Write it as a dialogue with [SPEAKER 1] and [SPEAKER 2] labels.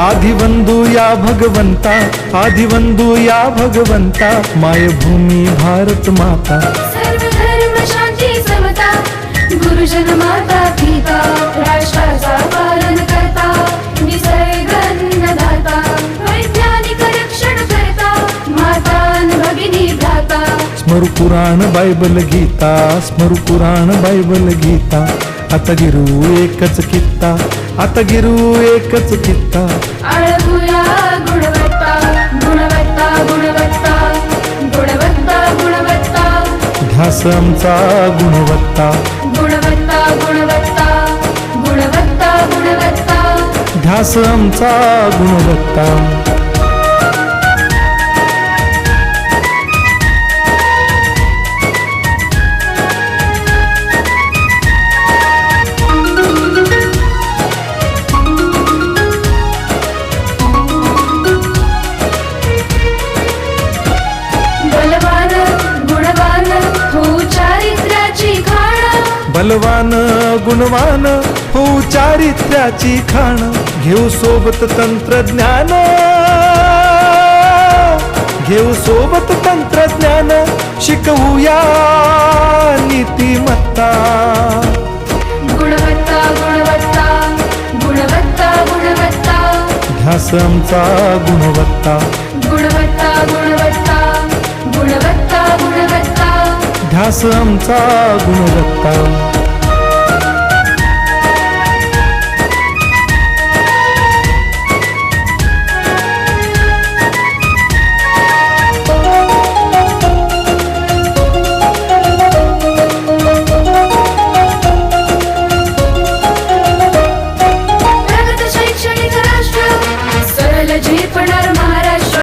[SPEAKER 1] आदिवंदू या भगवंता, आदिवंदू या भगवंता, मायभूमी भारत माता।
[SPEAKER 2] सर्व धर्म शांती समता, गुरुजन माता पिता, राष्ट्राचा पालन करता, निसर्ग अन्नदाता, वैज्ञानिक रक्षण करता, माता न भगिनी भ्राता।
[SPEAKER 1] स्मरू पुराण बायबल गीता, स्मरू पुराण बायबल गीता, आता गिरू एकच कित्ता, आता गिरू एकच कित्ता।
[SPEAKER 2] आळगुया गुणवत्ता, गुणवत्ता, गुणवत्ता, गुणवत्ता, गुणवत्ता,
[SPEAKER 1] ध्यास आमचा गुणवत्ता,
[SPEAKER 2] गुणवत्ता, गुणवत्ता, गुणवत्ता, गुणवत्ता।
[SPEAKER 1] ध्यास आमचा गुणवत्ता।
[SPEAKER 2] बलवान गुणवान हो चारित्र्याची खाण,
[SPEAKER 1] बलवान गुणवान हो चारित्र्याची खाण, घेऊ सोबत तंत्रज्ञान, घेऊ सोबत तंत्रज्ञान, शिकवूया नीतिमत्ता।
[SPEAKER 2] गुणवत्ता, गुणवत्ता, गुणवत्ता, गुणवत्ता,
[SPEAKER 1] ध्यास आमचा गुणवत्ता,
[SPEAKER 2] गुणवत्ता, गुणवत्ता, गुणवत्ता, गुणवत्ता।
[SPEAKER 1] ध्यास आमचा गुणवत्ता।